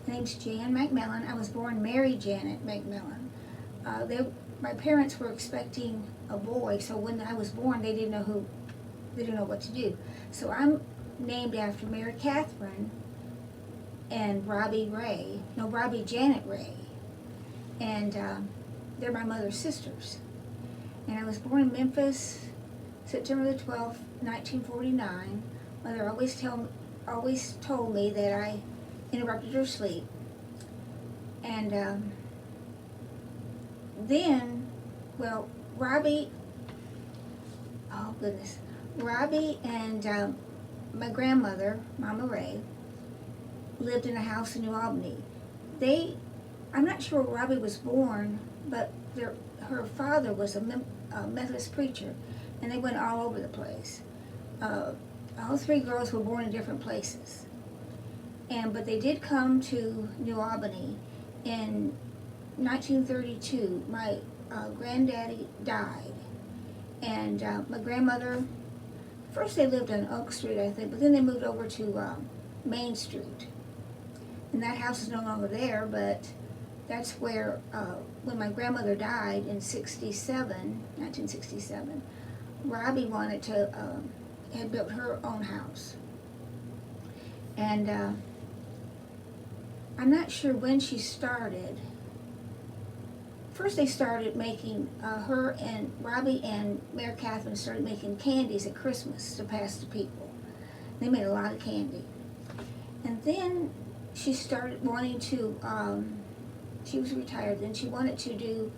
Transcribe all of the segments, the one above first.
My name's Jan McMillen. I was born Mary Janet McMillen. My parents were expecting a boy, so when I was born, they didn't know what to do. So I'm named after Mary Catherine and Robbie Janet Ray, and they're my mother's sisters. And I was born in Memphis, September the 12th, 1949. Mother always told me that I interrupted her sleep. And then, well, Robbie and my grandmother, Mama Ray, lived in a house in New Albany. I'm not sure where Robbie was born, but her father was a Methodist preacher, and they went all over the place. All three girls were born in different places, but they did come to New Albany in 1932. My granddaddy died, and my grandmother, first they lived on Oak Street, I think, but then they moved over to Main Street. And that house is no longer there, but that's where, when my grandmother died in 1967, Robbie had built her own house. And I'm not sure when she started. First they started making, her and Robbie and Mary Catherine started making candies at Christmas to pass to people. They made a lot of candy. And then she started wanting to, she was retired then, she wanted to do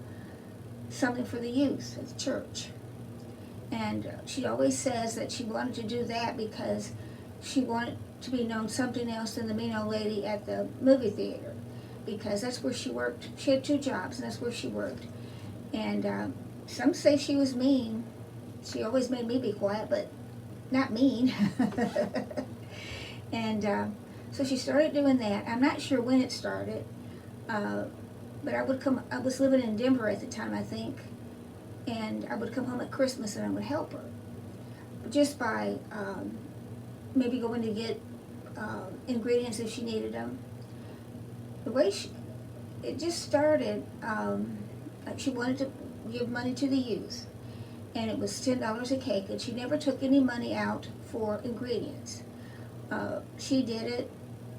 something for the youth at the church. And she always says that she wanted to do that because she wanted to be known something else than the mean old lady at the movie theater, because that's where she worked. She had 2 jobs, and that's where she worked. And some say she was mean. She always made me be quiet, but not mean. And so she started doing that. I'm not sure when it started, but I was living in Denver at the time, I think, and I would come home at Christmas and I would help her. Just by maybe going to get ingredients if she needed them. The way it just started, like she wanted to give money to the youth, and it was $10 a cake, and she never took any money out for ingredients. She did it,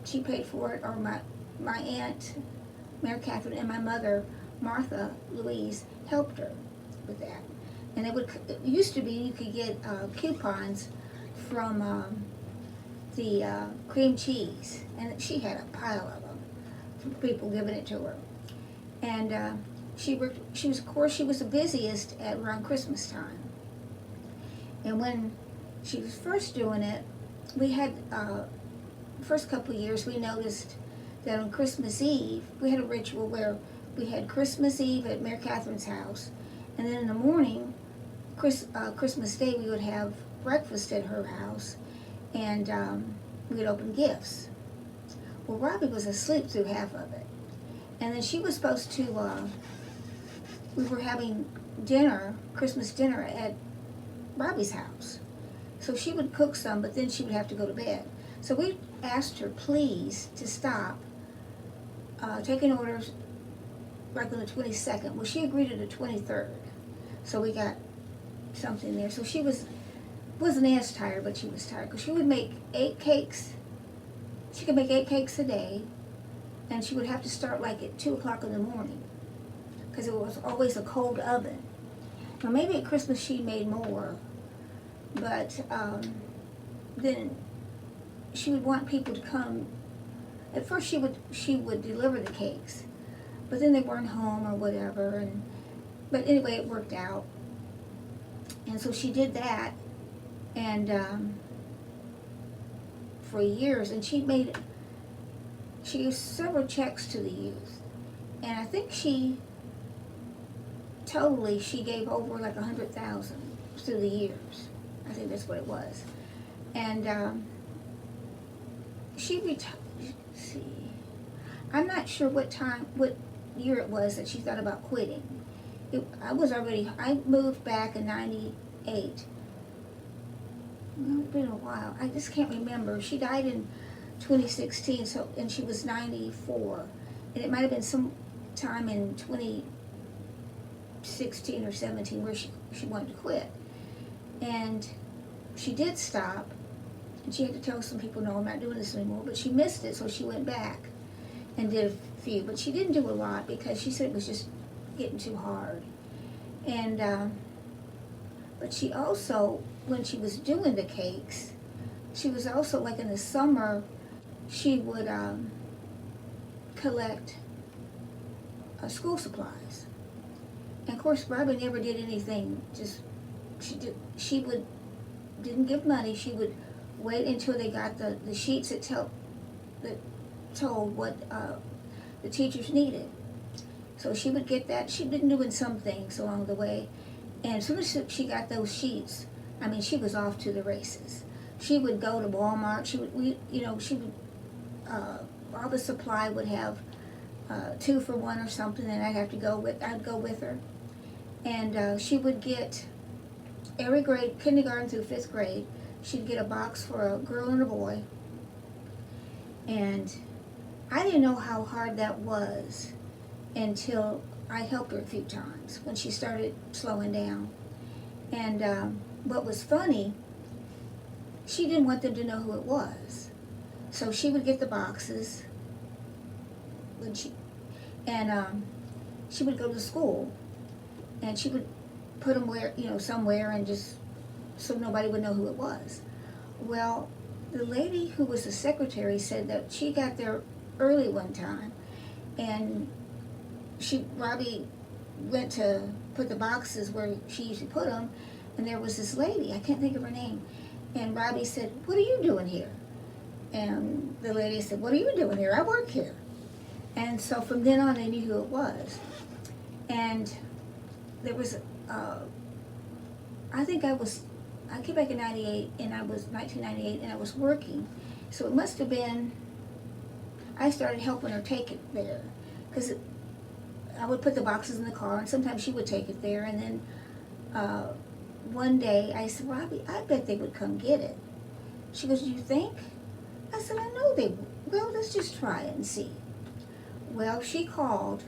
she paid for it, or my aunt, Mary Catherine, and my mother, Martha Louise, helped her with that. And it used to be you could get coupons from the cream cheese, and she had a pile of them from people giving it to her. And she was the busiest at around Christmas time. And when she was first doing it, we had first couple of years we noticed that on Christmas Eve we had a ritual where we had Christmas Eve at Mary Catherine's house, and then in the morning, Christmas Day, we would have breakfast at her house, and we would open gifts. Well, Robbie was asleep through half of it, and then she was supposed to. We were having Christmas dinner at Robbie's house, so she would cook some, but then she would have to go to bed. So we asked her, please, to stop taking orders like on the 22nd. Well, she agreed to the 23rd. So we got something there. So she wasn't as tired, but she was tired because she would make 8 cakes. She could make 8 cakes a day, and she would have to start like at 2 o'clock in the morning because it was always a cold oven. Now maybe at Christmas she made more, but then she would want people to come. At first she would deliver the cakes, but then they weren't home or whatever, but anyway, it worked out. And so she did that, and for years, and she gave several checks to the youth, and I think she gave over like 100,000 through the years. I think that's what it was. And she retired. See, I'm not sure what year it was that she thought about quitting. I moved back in 98. Well, it's been a while. I just can't remember. She died in 2016, so, and she was 94. And it might have been some time in 2016 or 17 where she wanted to quit. And she did stop, and she had to tell some people, no, I'm not doing this anymore. But she missed it, so she went back and did a few. But she didn't do a lot because she said it was just getting too hard. And, but she also, when she was doing the cakes, she was also, like in the summer, she would collect school supplies. And of course, Robbie never did anything, just, didn't give money. She would wait until they got the sheets that told what the teachers needed. So she would get that. She'd been doing some things along the way. And as soon as she got those sheets, I mean, she was off to the races. She would go to Walmart. All the supply would have 2 for 1 or something, and I'd go with her. And she would get every grade, kindergarten through 5th grade, she'd get a box for a girl and a boy. And I didn't know how hard that was until I helped her a few times when she started slowing down. And what was funny, she didn't want them to know who it was. So she would get the boxes she would go to school, and she would put them somewhere, and just so nobody would know who it was. Well, the lady who was the secretary said that she got there early one time, and Robbie went to put the boxes where she usually put them, and there was this lady, I can't think of her name, and Robbie said, "What are you doing here?" And the lady said, "What are you doing here? I work here." And so from then on, they knew who it was. And there was, I came back in 1998, and I was working. So it must have been, I started helping her take it there. Because I would put the boxes in the car, and sometimes she would take it there. And then one day I said, "Robbie, I bet they would come get it." She goes, "You think?" I said, "I know they would. Well, let's just try it and see." Well, she called,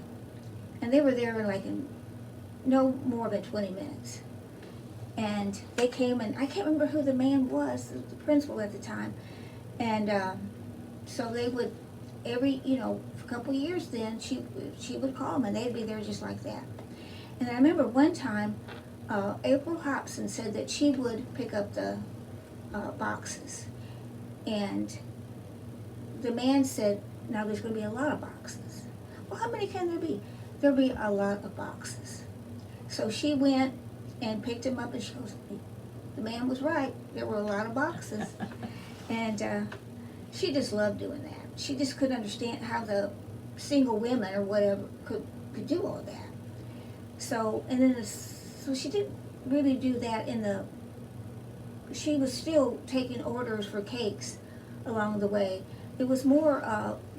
and they were there in no more than 20 minutes. And they came, and I can't remember who the man was, the principal at the time. And so they would, for a couple of years then, she would call them, and they'd be there just like that. And I remember one time, April Hobson said that she would pick up the boxes. And the man said, "Now there's going to be a lot of boxes." Well, how many can there be? There'll be a lot of boxes. So she went and picked them up, and she goes, "The man was right. There were a lot of boxes." And she just loved doing that. She just couldn't understand how the single women or whatever could do all of that. So, and then so she didn't really do that she was still taking orders for cakes along the way. It was more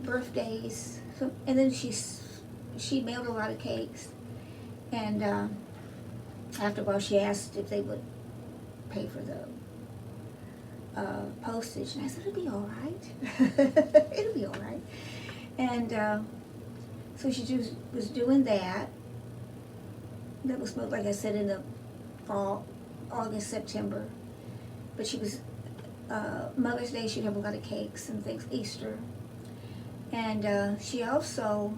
birthdays, and then she mailed a lot of cakes. And after a while, she asked if they would pay for the postage, and I said, "It'll be all right." It'll be all right. And so she just was doing that. That was, like I said, in the fall, August, September. But she was, Mother's Day, she'd have a lot of cakes and things, Easter. And she also,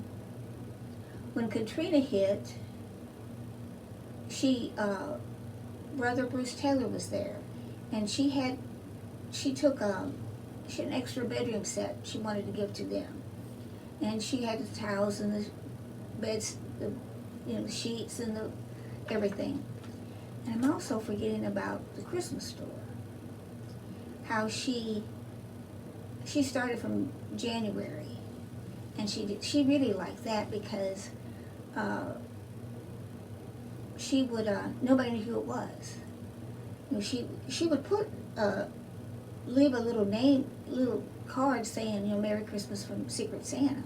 when Katrina hit, Brother Bruce Taylor was there. And she took an extra bedroom set she wanted to give to them. And she had the towels and the beds, the sheets and the everything. And I'm also forgetting about the Christmas store. How she started from January, and she really liked that because she would nobody knew who it was. She would leave a little card saying Merry Christmas from Secret Santa,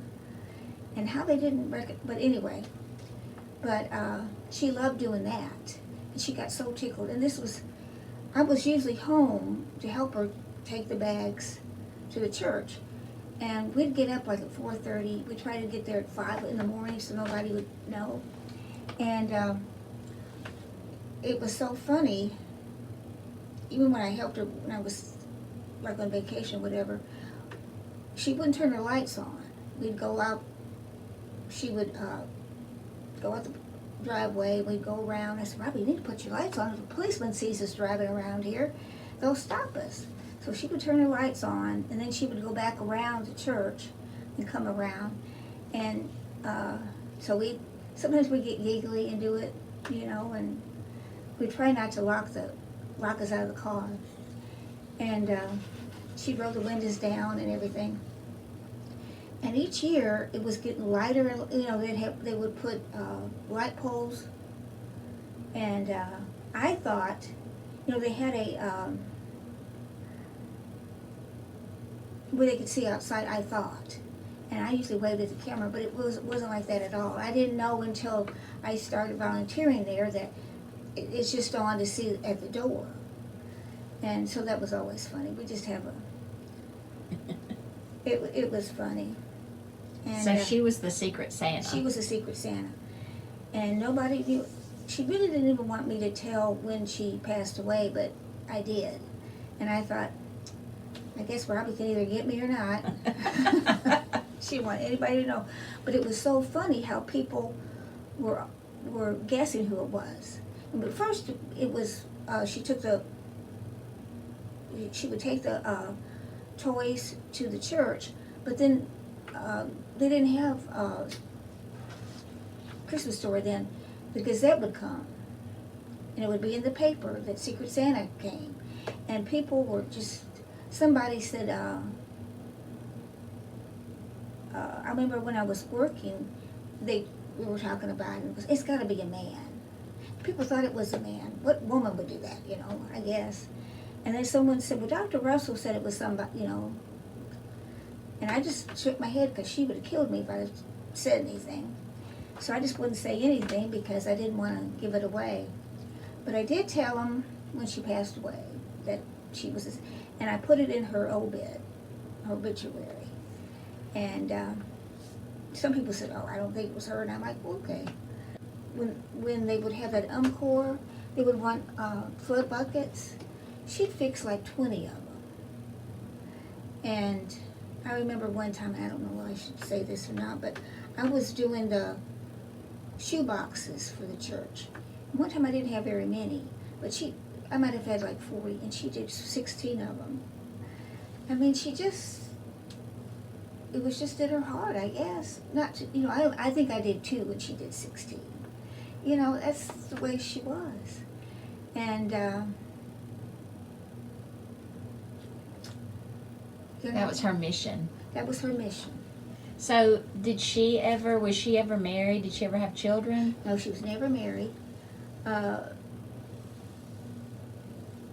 and how they didn't but anyway. But she loved doing that, and she got so tickled. And I was usually home to help her take the bags to the church. And we'd get up like at 4:30. We'd try to get there at 5 in the morning so nobody would know. And it was so funny, even when I helped her when I was like on vacation or whatever, she wouldn't turn her lights on. We'd go out, she would go out the driveway, we'd go around. I said, Robbie, you need to put your lights on. If a policeman sees us driving around here, they'll stop us. So she would turn her lights on, and then she would go back around to church and come around. And so sometimes we get giggly and do it, and we try not to lock us out of the car. And she'd roll the windows down and everything. And each year it was getting lighter. They would put light poles. And I thought, they had a where they could see outside. I thought, and I usually waved at the camera, but it wasn't like that at all. I didn't know until I started volunteering there that it's just on to see at the door. And so that was always funny. We just have it was funny. And, so she was the Secret Santa. She was a Secret Santa. And nobody knew. She really didn't even want me to tell when she passed away, but I did. And I thought, I guess Robbie can either get me or not. She didn't want anybody to know. But it was so funny how people were guessing who it was. But first it was, she would take the toys to the church, but then they didn't have Christmas story then. The Gazette would come, and it would be in the paper that Secret Santa came, and people were just, somebody said, I remember when I was working, we were talking about it, it's got to be a man. People thought it was a man. What woman would do that, I guess. And then someone said, well, Dr. Russell said it was somebody, and I just shook my head because she would have killed me if I had said anything. So I just wouldn't say anything because I didn't want to give it away. But I did tell him when she passed away that she was, and I put it in her obituary. And some people said, oh, I don't think it was her. And I'm like, okay. When they would have that encore, they would want flood buckets. She'd fix like 20 of them. And I remember one time, I don't know if I should say this or not, but I was doing the shoe boxes for the church. And one time I didn't have very many, but I might have had like 40, and she did 16 of them. I mean, it was just in her heart, I guess. Not to, I think I did 2 when she did 16. That's the way she was. And that was her mission. That was her mission. So was she ever married? Did she ever have children? No, she was never married.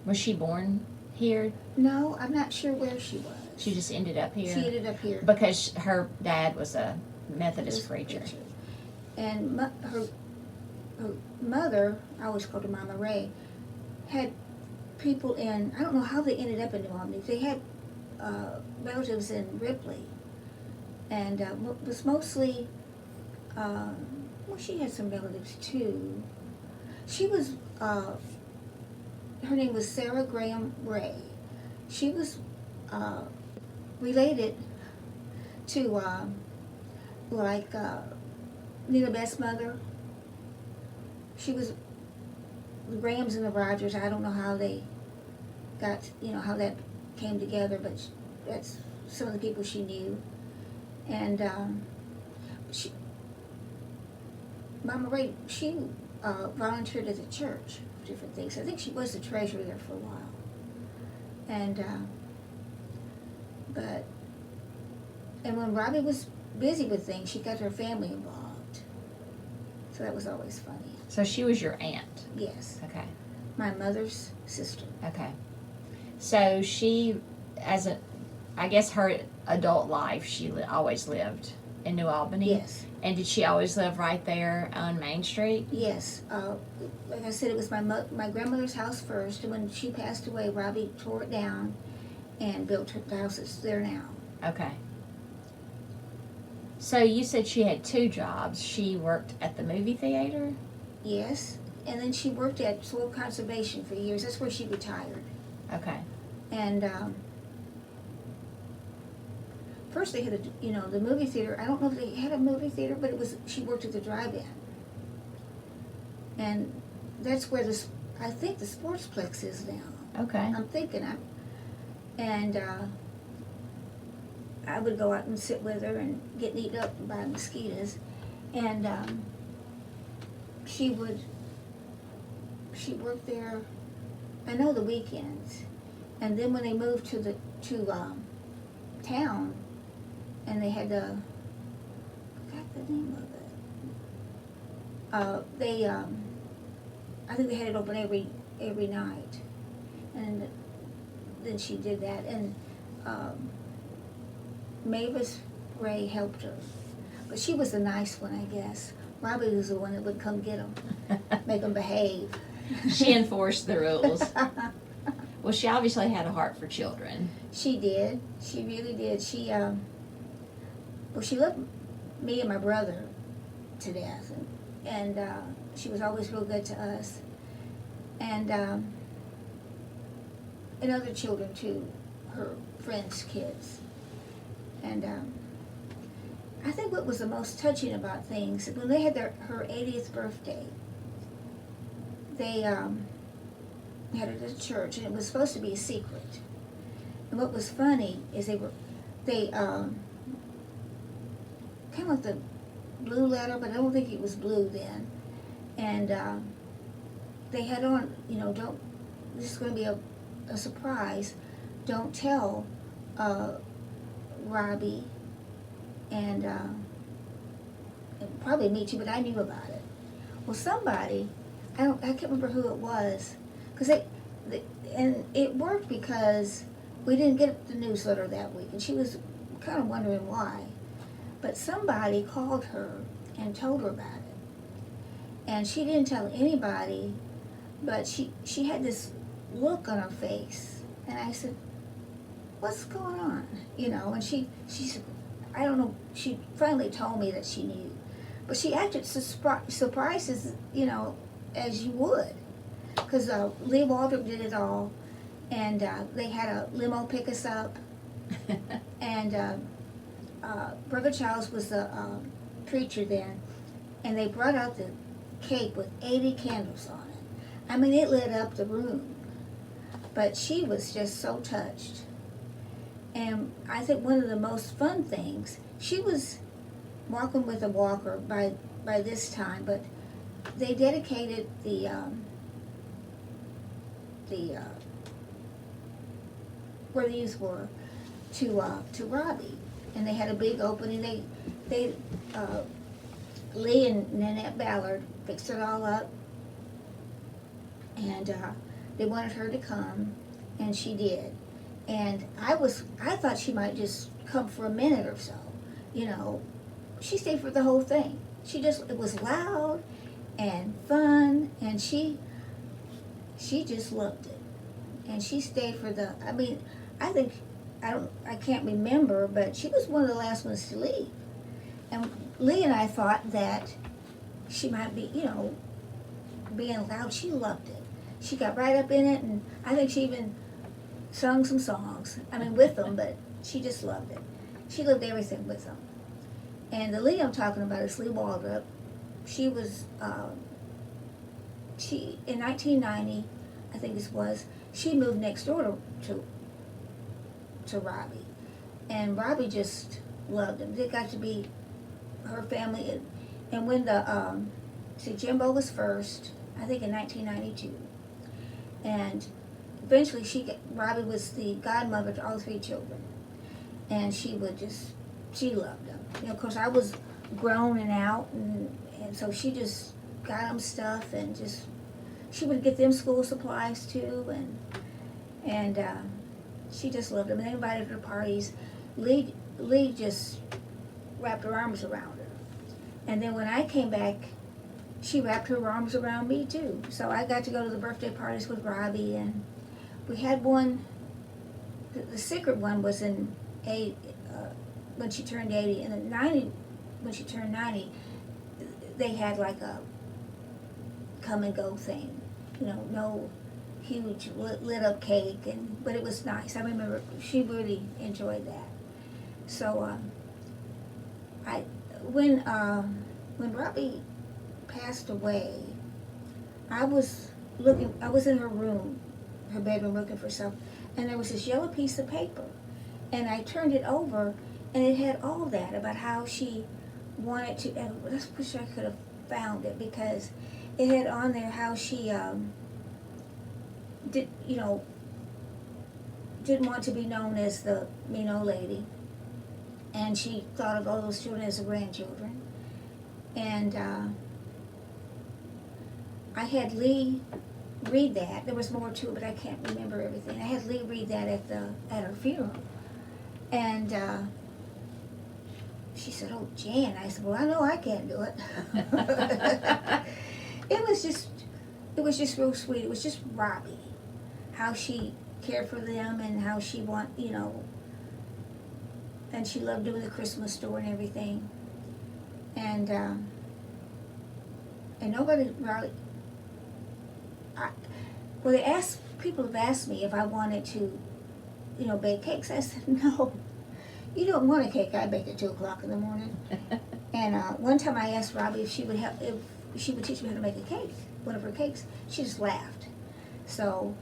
Was she born here? No, I'm not sure where she was. She just ended up here? She ended up here. Because her dad was a Methodist preacher. And her mother, I always called her Mama Ray, had people in, I don't know how they ended up in New Albany. They had relatives in Ripley. And it was mostly, she had some relatives too. She was, her name was Sarah Graham Ray. She was related to, Nina Beth's mother. She was the Grahams and the Rogers. I don't know how they got, how that came together, but that's some of the people she knew. And Mama Ray, she volunteered at the church for different things. I think she was the treasurer there for a while. And when Robbie was busy with things, she got her family involved. So that was always funny. So she was your aunt? Yes. Okay. My mother's sister. Okay. So she, I guess her adult life, she always lived in New Albany? Yes. And did she always live right there on Main Street? Yes. Like I said, it was my grandmother's house first, and when she passed away, Robbie tore it down and built the house that's there now. Okay. So you said she had 2 jobs. She worked at the movie theater? Yes, and then she worked at soil conservation for years. That's where she retired. Okay. And first they had the movie theater. I don't know if they had a movie theater, but she worked at the drive-in. And that's where I think the Sportsplex is now. Okay. I'm thinking I would go out and sit with her and get eaten up by mosquitoes. And she worked there, I know, the weekends. And then when they moved to town, and they had I forgot the name of it. I think they had it open every night. And then she did that. And Mavis Ray helped her. But she was the nice one, I guess. Robbie was the one that would come get them, make them behave. She enforced the rules. Well, she obviously had a heart for children. She did. She really did. She loved me and my brother to death. And she was always real good to us. And other children too, her friends' kids. And I think what was the most touching about things, when they had her 80th birthday, they had it at church, and it was supposed to be a secret. And what was funny is they came with the blue letter, but I don't think it was blue then. And they had on, this is going to be a surprise. Don't tell Robbie and probably me too, but I knew about it. Well, somebody, I can't remember who it was, because and it worked because we didn't get the newsletter that week, and she was kind of wondering why. But somebody called her and told her about it, and she didn't tell anybody, but she had this look on her face, and I said, "What's going on?" And she said, I don't know, she finally told me that she knew. But she acted surprised as you would. Because Lee Waldrop did it all, and they had a limo pick us up, and Brother Charles was the preacher then, and they brought out the cake with 80 candles on it. I mean, it lit up the room. But she was just so touched. And I think one of the most fun things, she was walking with a walker by this time, but they dedicated where the youth were to Robbie, and they had a big opening. They Lee and Nanette Ballard fixed it all up, and they wanted her to come, and she did. And I thought she might just come for a minute or so, She stayed for the whole thing. It was loud and fun, and she just loved it. And she stayed for I can't remember, but she was one of the last ones to leave. And Lee and I thought that she might be, being loud. She loved it. She got right up in it, and I think she even sung some songs, with them, but she just loved it. She loved everything with them. And the Lee I'm talking about is Lee Waldrop. She was, in 1990, I think this was, she moved next door to Robbie. And Robbie just loved them. They got to be her family. And when Jimbo was first, I think in 1992, and eventually Robbie was the godmother to all 3 children. And she loved them. Of course, I was grown and out, and so she just got them stuff, and she would get them school supplies too, and she just loved them. And they invited her to parties. Lee just wrapped her arms around her. And then when I came back, she wrapped her arms around me too. So I got to go to the birthday parties with Robbie, and we had one. The secret one was when she turned 80, and in when she turned 90, they had like a come and go thing, no huge lit up cake, but it was nice. I remember she really enjoyed that. So when Robbie passed away, I was in her room, her bedroom, looking for something, and there was this yellow piece of paper, and I turned it over, and it had all that about how she wanted to. And I wish I could have found it, because it had on there how she didn't want to be known as the mean old lady, and she thought of all those children as her grandchildren. And I had Lee read that. There was more to it, but I can't remember everything. I had Lee read that at her funeral, and she said, "Oh, Jan." I said, "Well, I know I can't do it." It was just real sweet. It was just Robbie, how she cared for them, and how she and she loved doing the Christmas store and everything. And nobody really, people have asked me if I wanted to, bake cakes. I said, no, you don't want a cake. I bake at 2 o'clock in the morning. And one time I asked Robbie if she would teach me how to make a cake, one of her cakes. She just laughed. So,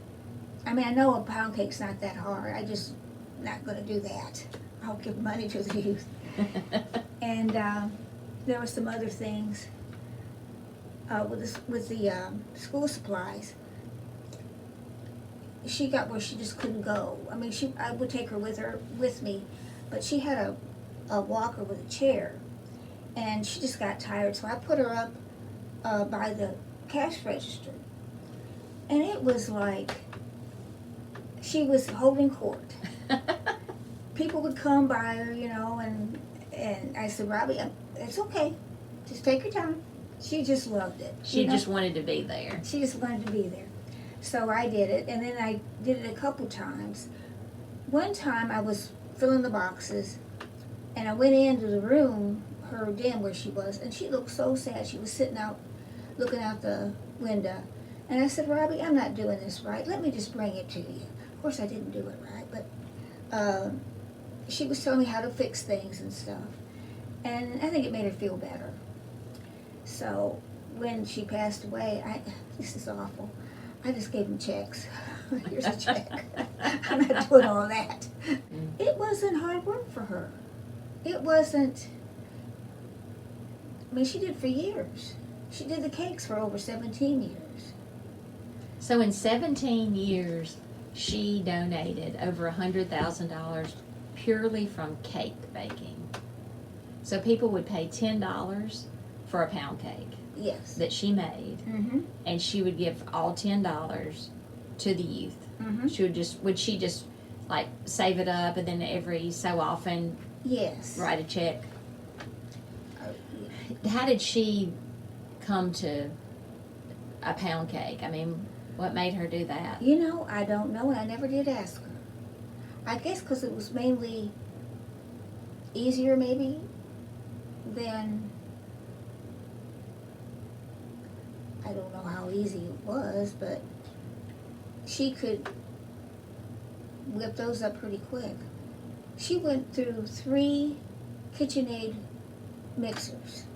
I know a pound cake's not that hard. I just not going to do that. I'll give money to the youth. And there were some other things with the school supplies. She got where she just couldn't go. I would take her with me, but she had a walker with a chair, and she just got tired. So I put her up by the cash register, and it was like she was holding court. People would come by her, and I said, Robbie, it's okay. Just take your time. She just loved it. She just wanted to be there. She just wanted to be there. So I did it, and then I did it a couple times. One time I was filling the boxes, and I went into the room, her den where she was, and she looked so sad. She was sitting out, looking out the window. And I said, Robbie, I'm not doing this right. Let me just bring it to you. Of course I didn't do it right, but she was telling me how to fix things and stuff. And I think it made her feel better. So when she passed away, this is awful, I just gave them checks. Here's a check. I'm not doing all that. It wasn't hard work for her. It wasn't, she did for years. She did the cakes for over 17 years. So in 17 years, she donated over $100,000 purely from cake baking. So people would pay $10 for a pound cake. Yes. That she made, mm-hmm. and she would give all $10 to the youth. Mm-hmm. Would she just like save it up, and then every so often, yes, write a check? Yeah. How did she come to a pound cake? What made her do that? I don't know, and I never did ask her. I guess because it was mainly easier, maybe, than. I don't know how easy it was, but she could whip those up pretty quick. She went through 3 KitchenAid mixers.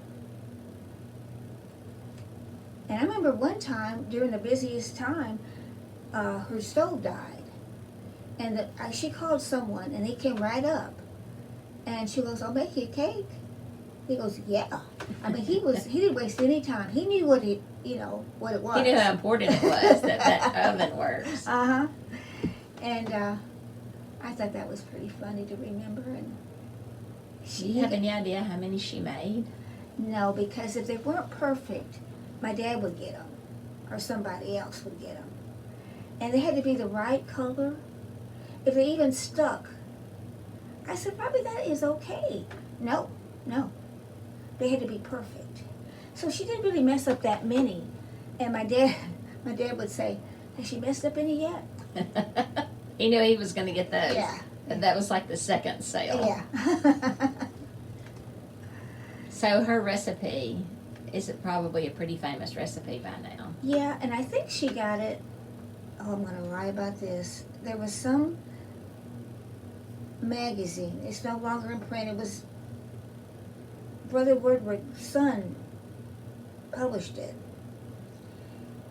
And I remember one time, during the busiest time, her stove died. And she called someone, and he came right up. And she goes, I'll make you a cake. He goes, yeah. He didn't waste any time. He knew what it was. He knew how important it was that oven works. Uh-huh. And I thought that was pretty funny to remember. And Do you have any idea how many she made? No, because if they weren't perfect, my dad would get them, or somebody else would get them. And they had to be the right color. If they even stuck, I said, probably that is okay. No. They had to be perfect. So she didn't really mess up that many. And my dad would say, has she messed up any yet? He knew he was going to get those. Yeah. That was like the second sale. Yeah. So her recipe is probably a pretty famous recipe by now. Yeah, and I think she got it. Oh, I'm gonna lie about this. There was some magazine. It's no longer in print. It was Brother Woodward's son published it,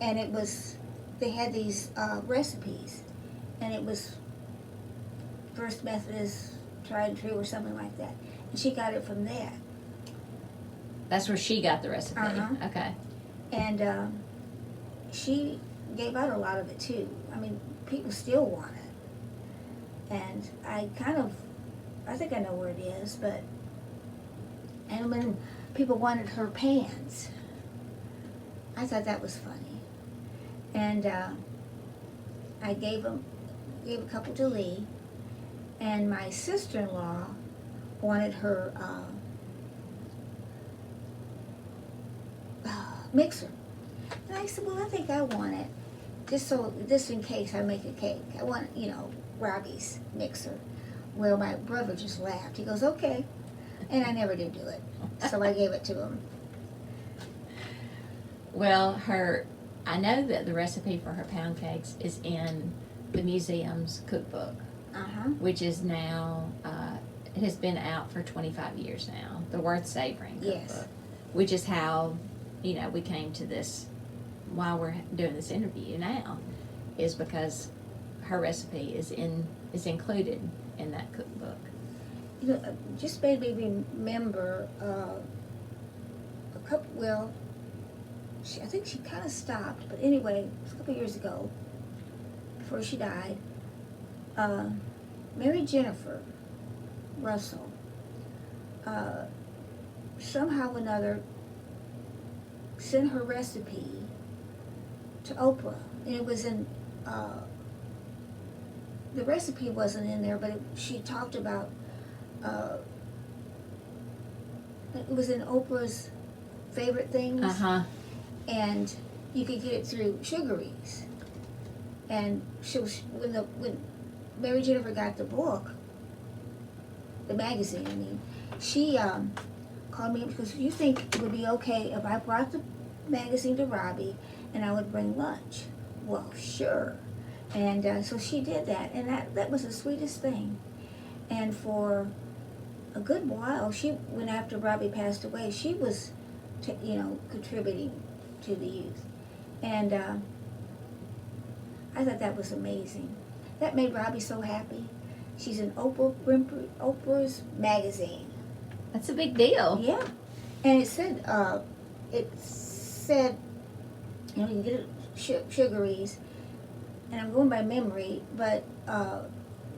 and it was they had these recipes, and it was First Methodist Tried and True or something like that. And she got it from that. That's where she got the recipe. Uh-huh. Okay. And she gave out a lot of it too. I mean, people still want it. And I think I know where it is, but, and when people wanted her pans, I thought that was funny. And I gave a couple to Lee, and my sister-in-law wanted her mixer. And I said, well, I think I want it, just in case I make a cake. I want, Robbie's mixer. Well, my brother just laughed. He goes, okay. And I never did do it. So I gave it to him. Well, I know that the recipe for her pound cakes is in the museum's cookbook, which is now, it has been out for 25 years now, the Worth Savoring cookbook, Yes. which is how, we came to this, while we're doing this interview now, is because her recipe is included in that cookbook. Just made me remember I think she kind of stopped, but anyway, it was a couple years ago, before she died, Mary Jennifer Russell, somehow or another, sent her recipe to Oprah, and it was in, the recipe wasn't in there, but she talked about, it was in Oprah's favorite things. And you could get it through Sugaries. And when Mary Jennifer got the book, the magazine, she called me because you think it would be okay if I brought the magazine to Robbie and I would bring lunch. Well, sure. And so she did that, and that was the sweetest thing. And for a good while, when after Robbie passed away, she was, contributing to the youth. And I thought that was amazing. That made Robbie so happy. She's in Oprah's magazine. That's a big deal. Yeah. And it said, you can get it Sugaries, and I'm going by memory, but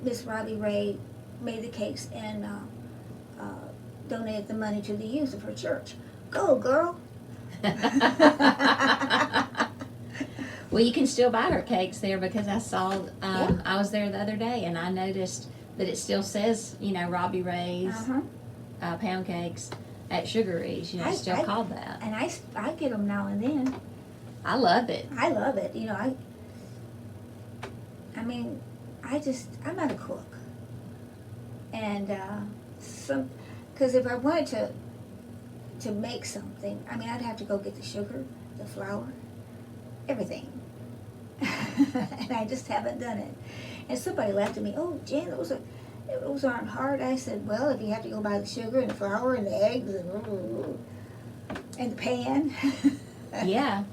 Miss Robbie Ray made the cakes and donated the money to the youth of her church. Go, girl! Well, you can still buy her cakes there because I saw, I was there the other day and I noticed that it still says, Robbie Ray's pound cakes at Sugaries. It's still called that. And I get them now and then. I love it. I love it. I'm not a cook. And because if I wanted to make something, I'd have to go get the sugar, the flour, everything. And I just haven't done it. And somebody laughed at me, oh, Jan, those aren't hard. I said, well, if you have to go buy the sugar and the flour and the eggs and the pan. Yeah.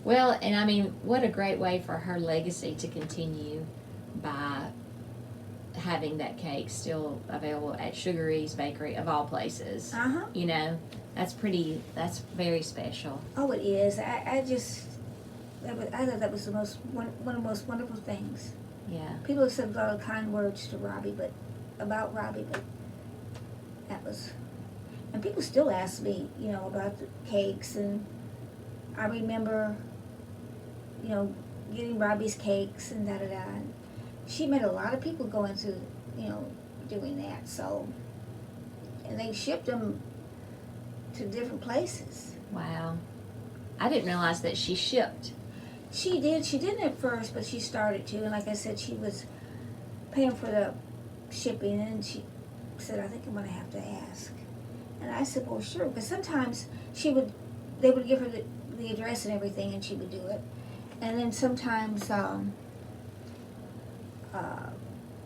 Well, and what a great way for her legacy to continue by having that cake still available at Sugaries Bakery, of all places. That's very special. Oh, it is. I thought that was one of the most wonderful things. Yeah. People have said a lot of kind words to Robbie, about Robbie, but that was, and people still ask me, about the cakes, and I remember, getting Robbie's cakes and da-da-da. She met a lot of people going through, doing that, so, and they shipped them to different places. Wow. I didn't realize that she shipped. She didn't at first, but she started to, and like I said, she was paying for the shipping, and she said, I think I'm going to have to ask. And I said, well, sure, because sometimes they would give her the address and everything, and she would do it. And then sometimes,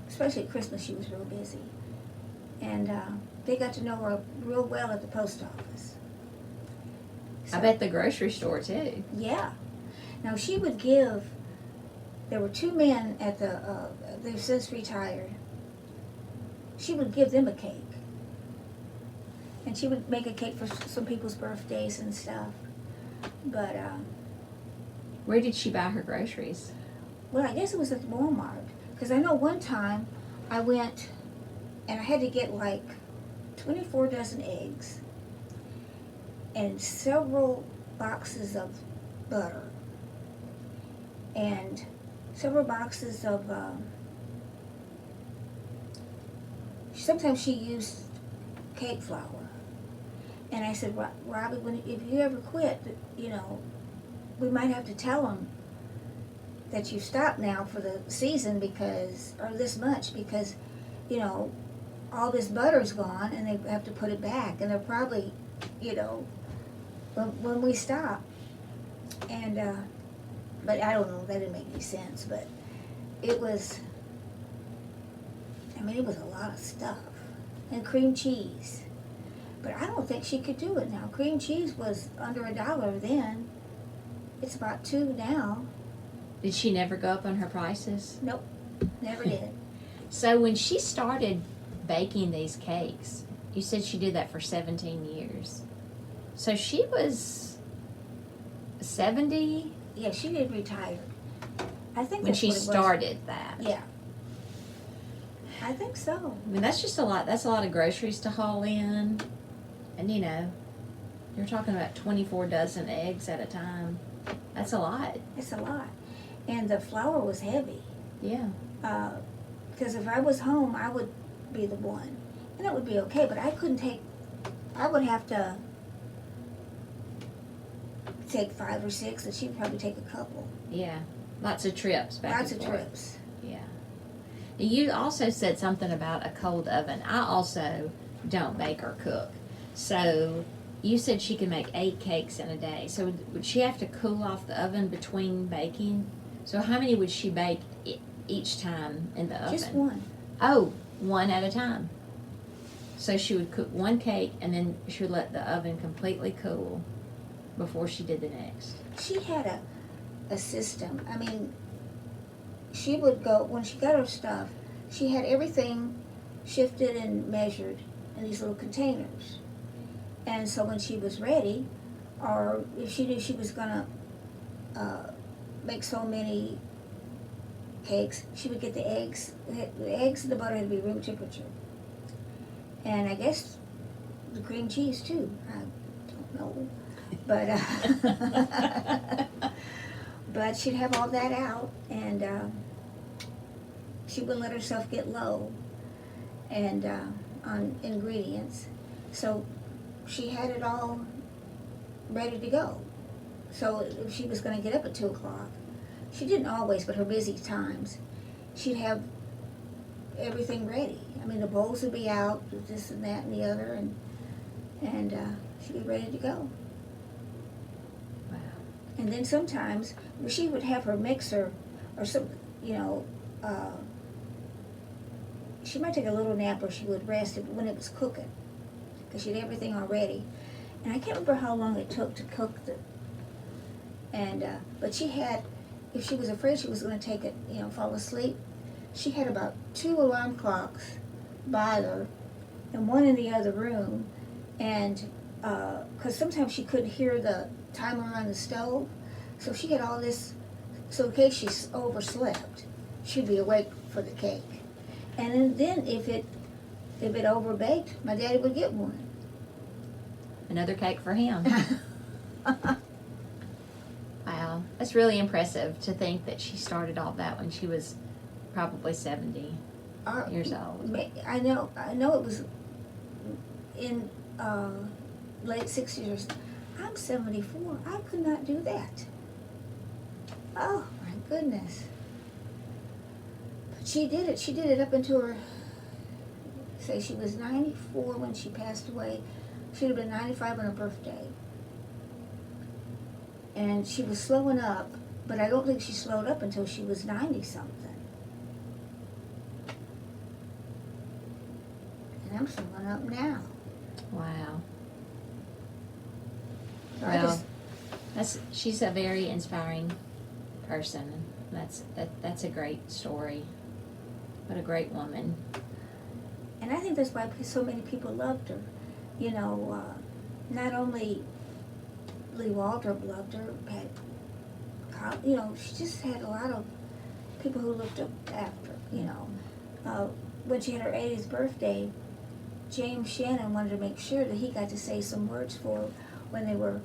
especially at Christmas, she was real busy. And they got to know her real well at the post office. I bet the grocery store too. Yeah. Now she would give, there were two men at they've since retired. She would give them a cake. And she would make a cake for some people's birthdays and stuff. But, Where did she buy her groceries? well, I guess it was at Walmart. Because I know one time I went and I had to get like 24 dozen eggs and several boxes of butter and several boxes of, sometimes she used cake flour. And I said, Robbie, if you ever quit, you know, we might have to tell them that you stopped now for the season because, or this much, because, you know, all this butter's gone and they have to put it back. And they're probably, you know, when we stop. And, but I don't know, that didn't make any sense. But it was, I mean, it was a lot of stuff. And cream cheese. But I don't think she could do it now. Cream cheese was under $1 then. It's about $2 now. Did she never go up on her prices? Nope, never did. So when she started baking these cakes, you said she did that for 17 years. So she was 70? Yeah, she did retire. I think When that's she what it was. started that. Yeah. I think so. I mean, that's just a lot. That's a lot of groceries to haul in. And, you know, you're talking about 24 dozen eggs at a time. That's a lot. It's a lot. And the flour was heavy. Yeah. Because if I was home, I would be the one. And it would be okay, but I couldn't I would have to take 5 or 6, and she'd probably take a couple. Yeah. Lots of trips back Lots and of forth. trips. Yeah. You also said something about a cold oven. I also don't bake or cook. So you said she could make 8 cakes in a day. So would she have to cool off the oven between baking? So how many would she bake each time in the oven? Just one. Oh, one at a time. So she would cook one cake and then she would let the oven completely cool before she did the next. She had a system. I mean, she would go, when she got her stuff, she had everything shifted and measured in these little containers. And so when she was ready, or if she knew she was gonna make so many cakes, she would get the eggs. The eggs and the butter had to be room temperature. And I guess the cream cheese too. I don't know. But, but she'd have all that out, and she wouldn't let herself get low and on ingredients. So she had it all ready to go. So if she was going to get up at 2 o'clock, she didn't always, but her busy times, she'd have everything ready. I mean, the bowls would be out with this and that and the other, and she'd be ready to go. Wow. And then sometimes she would have her mixer or some, you know, she might take a little nap or she would rest when it was cooking, because she had everything already. And I can't remember how long it took to cook but she had, if she was afraid she was going to take it, you know, fall asleep, she had about 2 alarm clocks by her and one in the other room. And because sometimes she couldn't hear the timer on the stove, so she had all this, so in case she overslept, she'd be awake for the cake. And then if it overbaked, my daddy would get one. Another cake for him. Wow, that's really impressive to think that she started all that when she was probably 70 years old. I know it was in late 60s. I'm 74. I could not do that. Oh my goodness. But she did it. She did it up until her, say she was 94 when she passed away. She'd have been 95 on her birthday. And she was slowing up, but I don't think she slowed up until she was 90-something. And I'm slowing up now. Wow. So I Well, just, she's a very inspiring person. That's a great story. What a great woman. and I think that's why so many people loved her. You know, not only Lee Waldrop loved her, had, you know, she just had a lot of people who looked up after her, you know. When she had her 80th birthday, James Shannon wanted to make sure that he got to say some words for her when they were,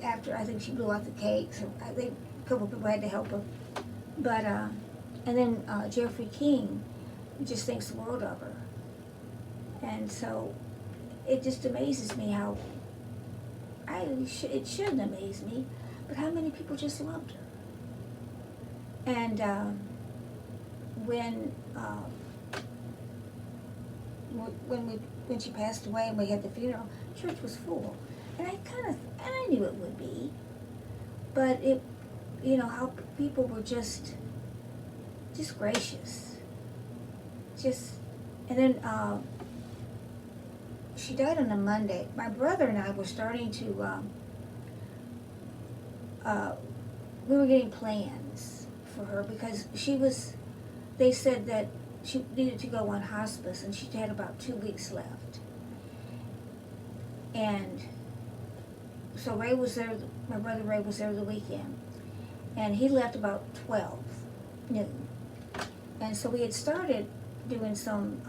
after I think she blew out the cake, so I think a couple people had to help her. But, and then Jeffrey King just thinks the world of her. And so it just amazes me how, it shouldn't amaze me, but how many people just loved her. And when she passed away and we had the funeral, church was full. And I knew it would be, but it, you know, how people were just gracious. And then she died on a Monday. My brother and I were starting to, we were getting plans for her because they said that she needed to go on hospice and she had about 2 weeks left. And so Ray was there, my brother Ray was there the weekend, and he left about 12 noon. And so we had started doing some,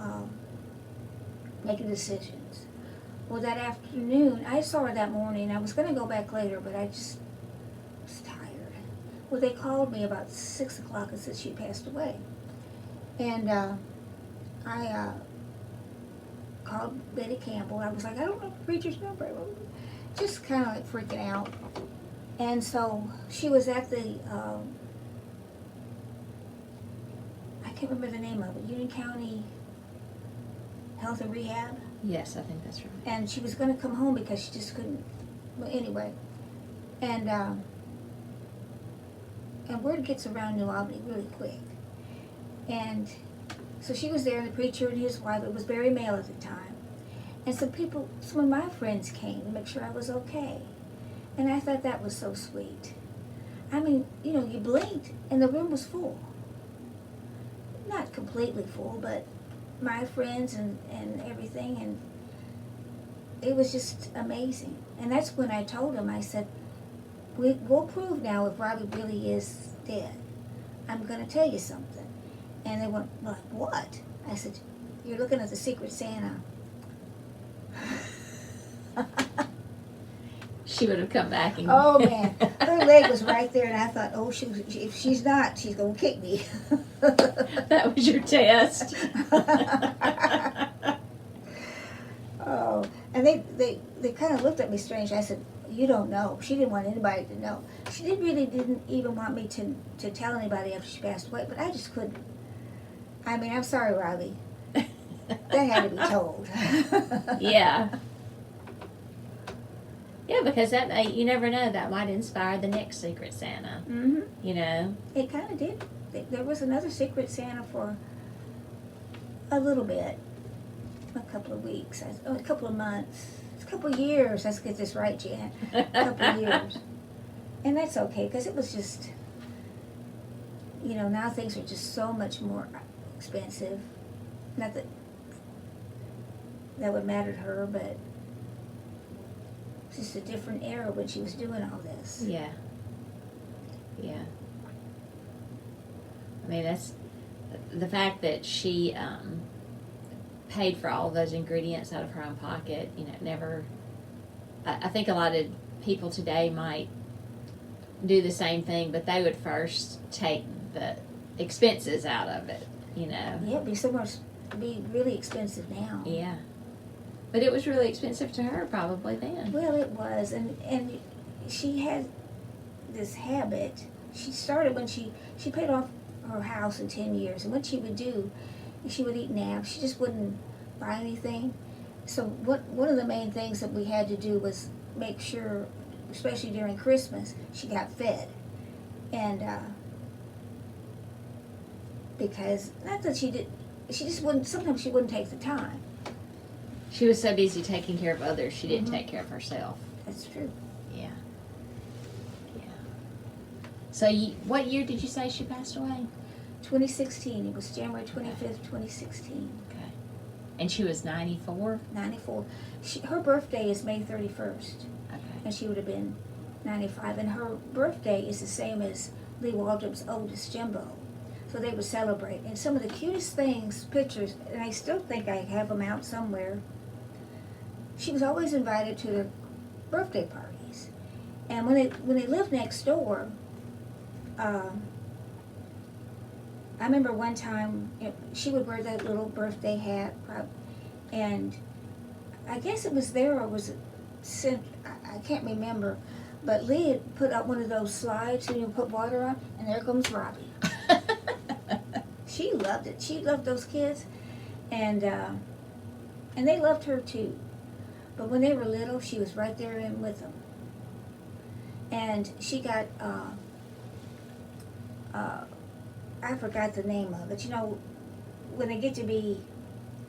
making decisions. Well, that afternoon, I saw her that morning. I was going to go back later, but I just was tired. Well, they called me about 6 o'clock and said she passed away. And I called Betty Campbell. I was like, I don't know the preacher's number. Just kind of like freaking out. And so she was at the, I can't remember the name of it, Union County Health and Rehab. Yes, I think that's right. And she was going to come home because she just couldn't, well, anyway. And word gets around New Albany really quick. And so she was there, and the preacher and his wife, it was Barry Mail at the time. And some of my friends came to make sure I was okay. And I thought that was so sweet. I mean, you know, you blinked and the room was full. Not completely full, but my friends and everything, and it was just amazing. And that's when I told him, I said, we'll prove now if Robbie really is dead. I'm going to tell you something. And they went, like, what? I said, you're looking at the Secret Santa. She would have come back and... Oh, man. Her leg was right there, and I thought, oh, if she's not, she's going to kick me. That was your test. Oh, and they kind of looked at me strange. I said, you don't know. She didn't want anybody to know. She didn't even want me to tell anybody after she passed away, but I just couldn't. I mean, I'm sorry, Robbie. That had to be told. Yeah. Yeah, because that you never know, that might inspire the next Secret Santa. Mm-hmm. You know? It kind of did. There was another Secret Santa for a little bit, a couple of weeks, a couple of months, a couple of years. Let's get this right, Jan. A couple of years. And that's okay, because it was just, you know, now things are just so much more expensive. Not that that would matter to her, but it's just a different era when she was doing all this. Yeah. Yeah. I mean, that's the fact that she paid for all those ingredients out of her own pocket, you know, never, I think a lot of people today might do the same thing, but they would first take the expenses out of it, you know. Yeah, it'd be really expensive now. Yeah. But it was really expensive to her probably then. Well, it was, and she had this habit. She started when she paid off her house in 10 years, and what she would do, she would eat naps. She just wouldn't buy anything. So one of the main things that we had to do was make sure, especially during Christmas, she got fed. And because, not that she did, she just wouldn't, sometimes she wouldn't take the time. She was so busy taking care of others, she didn't Mhm. take care of herself. That's true. Yeah. Yeah. So what year did you say she passed away? 2016, it was January 25th, 2016. Okay. And she was 94? 94. Her birthday is May 31st, Okay. and she would have been 95. And her birthday is the same as Lee Waldrop's oldest, Jimbo. So they would celebrate. And some of the cutest things, pictures, and I still think I have them out somewhere. She was always invited to the birthday parties. And when they lived next door, I remember one time, she would wear that little birthday hat, and I guess it was there or was it sent, I can't remember, but Lee had put up one of those slides and you put water on, and there comes Robbie. She loved it. She loved those kids, and they loved her too. But when they were little, she was right there in with them. And she got, I forgot the name of it. You know, when they get to be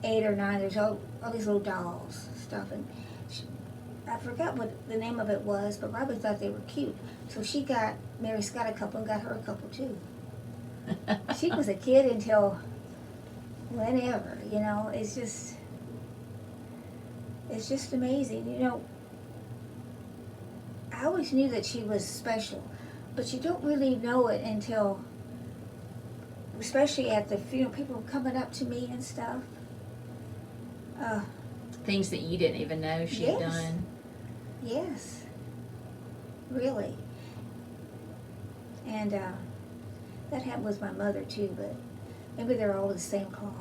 8 or 9, there's all these little dolls stuff, and I forgot what the name of it was, but Robbie thought they were cute. So Mary's got a couple and got her a couple too. She was a kid until whenever, you know, it's just amazing. You know, I always knew that she was special, but you don't really know it until, especially at the funeral, people coming up to me and stuff. Things that you didn't even know she had Yes. done. Yes, really. And that happened with my mother too, but maybe they're all the same cloth.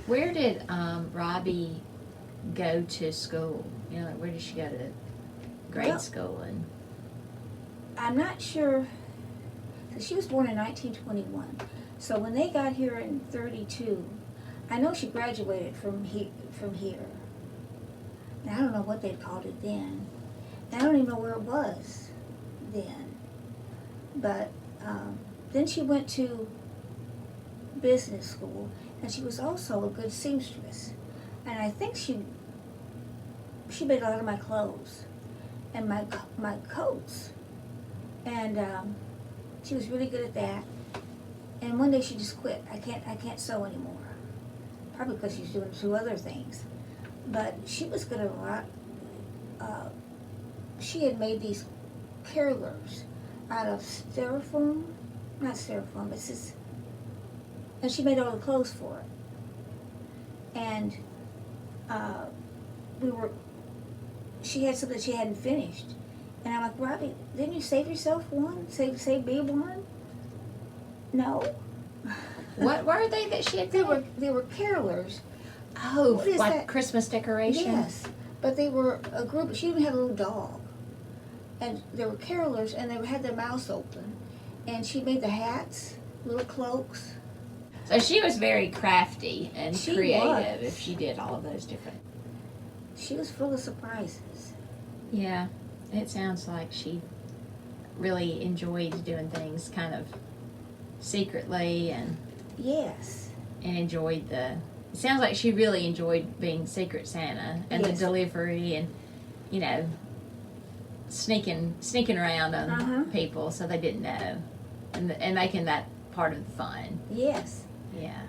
Where did Robbie go to school? You know, like where did she go to grade Well, school? And I'm not sure. So she was born in 1921. So when they got here in 32, I know she graduated from here. And I don't know what they'd called it then. And I don't even know where it was then. But then she went to business school, and she was also a good seamstress. And I think she made a lot of my clothes and my coats. And she was really good at that. And one day she just quit. I can't sew anymore. Probably because she's doing 2 other things. But she was good at a lot. She had made these carolers out of styrofoam, not styrofoam, it's just, and she made all the clothes for it. And she had something she hadn't finished. And I'm like, Robbie, didn't you save yourself one? Save me one? No. what were they that she had They made? were carolers. Oh, What is like that? Christmas decorations? Yes, but they were a group. She even had a little dog, and they were carolers, and they had their mouths open, and she made the hats, little cloaks. So she was very crafty and She creative was. if she did all of those different. She was full of surprises. Yeah, it sounds like she really enjoyed doing things kind of secretly and Yes, enjoyed it sounds like she really enjoyed being Secret Santa and Yes. the delivery and, you know, sneaking around on Uh-huh. people so they didn't know and making that part of the fun. yes, Yeah,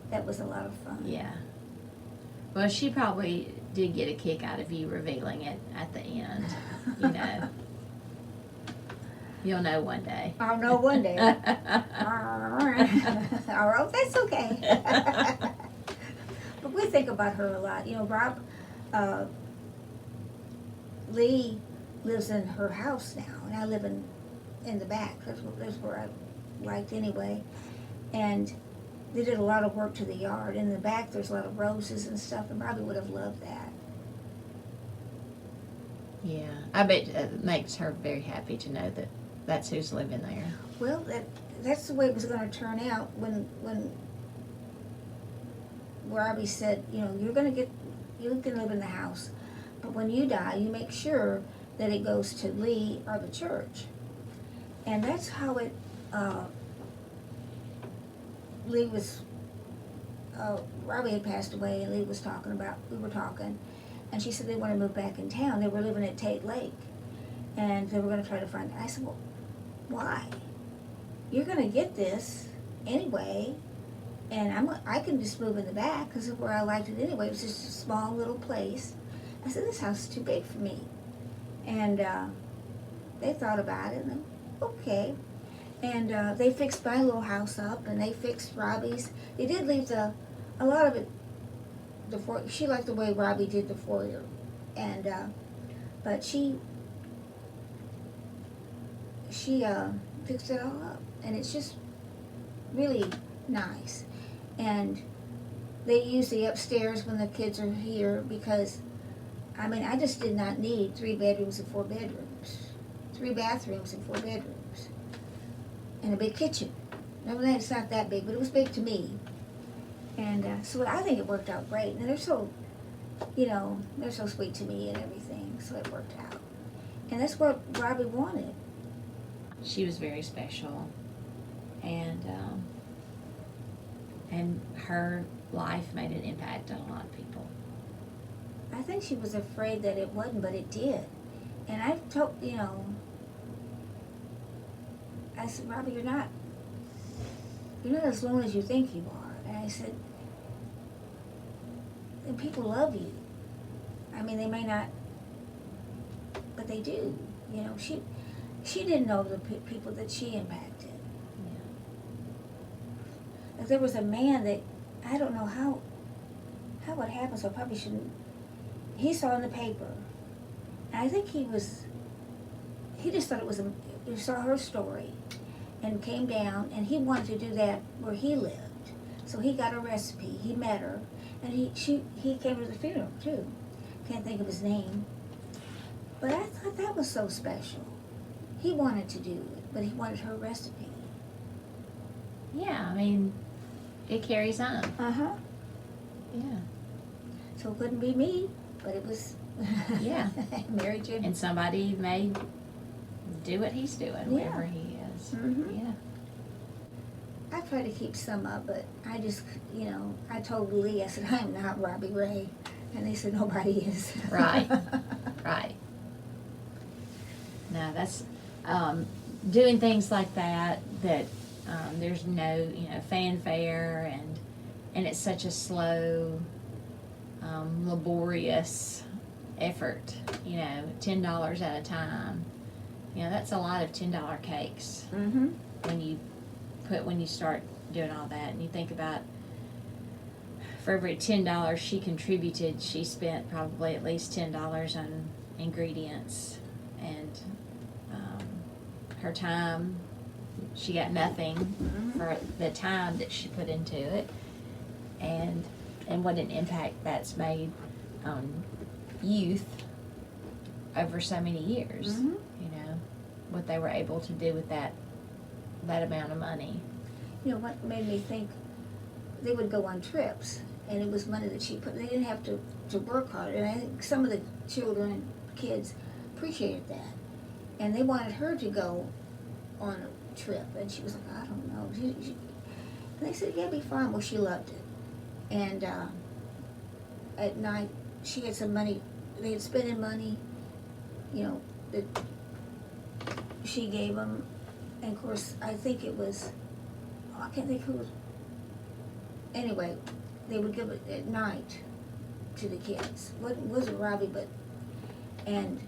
that was a lot of fun. yeah. Well, she probably did get a kick out of you revealing it at the end, you know. You'll know one day. I'll know one day. All right, that's okay. But we think about her a lot. You know, Lee lives in her house now, and I live in the back. That's where I liked anyway. And they did a lot of work to the yard. In the back, there's a lot of roses and stuff, and Robbie would have loved that. Yeah, I bet it makes her very happy to know that that's who's living there. Well, that's the way it was going to turn out when Robbie said, you know, you can live in the house, but when you die, you make sure that it goes to Lee or the church. And that's how it, Lee was, Robbie had passed away, and we were talking, and she said they want to move back in town. They were living at Tate Lake, and they were going to try to find, I said, well, why? You're going to get this anyway, and I can just move in the back, because of where I liked it anyway. It was just a small little place. I said, this house is too big for me. And they thought about it, and okay. And they fixed my little house up, and they fixed Robbie's. They did leave a lot of it, she liked the way Robbie did the foyer. And, but she fixed it all up, and it's just really nice. And they use the upstairs when the kids are here, because, I mean, I just did not need 3 bedrooms and 4 bedrooms, 3 bathrooms and 4 bedrooms, and a big kitchen. I mean, it's not that big, but it was big to me. And so I think it worked out great. And they're so, you know, they're so sweet to me and everything, so it worked out. And that's what Robbie wanted. She was very special, and her life made an impact on a lot of people. I think she was afraid that it wasn't, but it did. And I told, you know, I said, Robbie, you're not as lonely as you think you are. And I said, and people love you. I mean, they may not, but they do. You know, she didn't know the people that she impacted. Yeah. Like, there was a man that, I don't know how it happened, so I probably shouldn't. He saw in the paper, and I think he just thought he saw her story, and came down, and he wanted to do that where he lived. So he got a recipe, he met her, and he came to the funeral too. Can't think of his name. But I thought that was so special. He wanted to do it, but he wanted her recipe. Yeah, I mean, it carries on. Uh-huh. Yeah. So it couldn't be me, but it was Yeah. Mary Jim. And somebody may do what he's doing, Yeah. wherever he is. Mhm. Yeah. I try to keep some up, but I just, you know, I told Lee, I said, I'm not Robbie Ray. And they said, nobody is. Right. Right. No, that's, doing things like that there's no, you know, fanfare, and it's such a slow, laborious effort, you know, $10 at a time. You know, that's a lot of $10 cakes. Mm-hmm. When you start doing all that, and you think about, for every $10 she contributed, she spent probably at least $10 on ingredients, and her time, she got nothing for the time that she put into it, and what an impact that's made on youth over so many years. Mm-hmm. You know, what they were able to do with that amount of money. You know, what made me think, they would go on trips, and it was money that she put, they didn't have to work hard. And I think some of the children and kids appreciated that. And they wanted her to go on a trip, and she was like, I don't know. And they said, yeah, it'd be fine. Well, she loved it. And at night, she had some money, they had spending money, you know, that she gave them. And of course, I think it was, I can't think who was, anyway, they would give it at night to the kids. Wasn't Robbie, but, and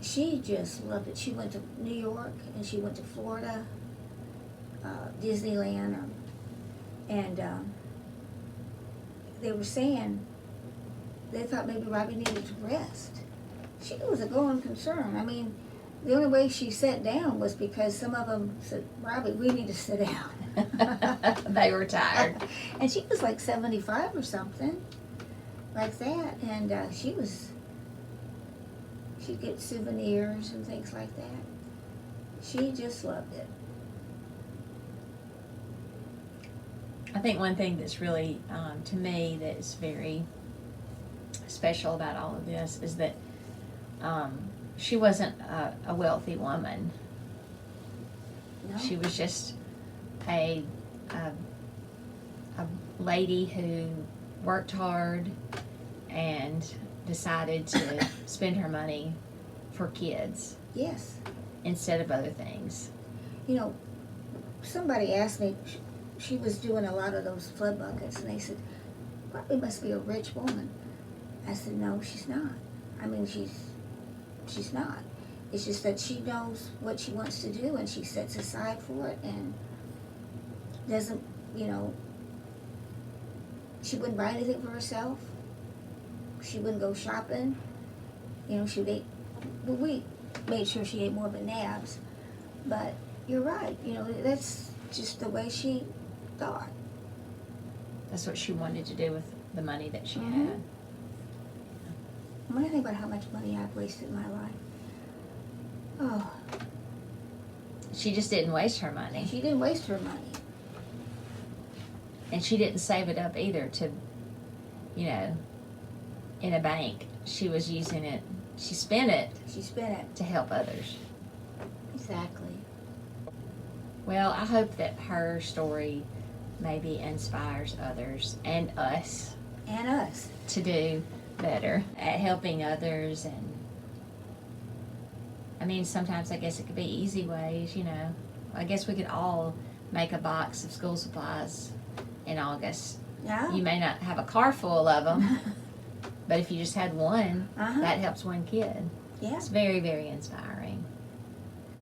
she just loved it. She went to New York, and she went to Florida, Disneyland, and they were saying they thought maybe Robbie needed to rest. She was a going concern. I mean, the only way she sat down was because some of them said, Robbie, we need to sit down. They were tired. And she was like 75 or something, like that. And she'd get souvenirs and things like that. She just loved it. I think one thing that's really, to me, that's very special about all of this is that she wasn't a wealthy woman. No? She was just a lady who worked hard and decided to spend her money for kids Yes. instead of other things. You know, somebody asked me, she was doing a lot of those flood buckets, and they said, Robbie must be a rich woman. I said, no, she's not. I mean, she's not. It's just that she knows what she wants to do, and she sets aside for it, and doesn't, you know, she wouldn't buy anything for herself. She wouldn't go shopping. You know, we made sure she ate more than nabs. But you're right, you know, that's just the way she thought. That's what she wanted to do with the money that she Mhm. had. When I think about how much money I've wasted in my life, oh, She just didn't waste her money. she didn't waste her money. And she didn't save it up either to, you know, in a bank. She was using it, she spent it She spent it. to help others. Exactly. Well, I hope that her story maybe inspires others and us And us. to do better at helping others. And I mean, sometimes I guess it could be easy ways, you know. I guess we could all make a box of school supplies in August. Yeah. You may not have a car full of them, but if you just had one, Uh-huh. that helps one kid. Yeah. It's very, very inspiring.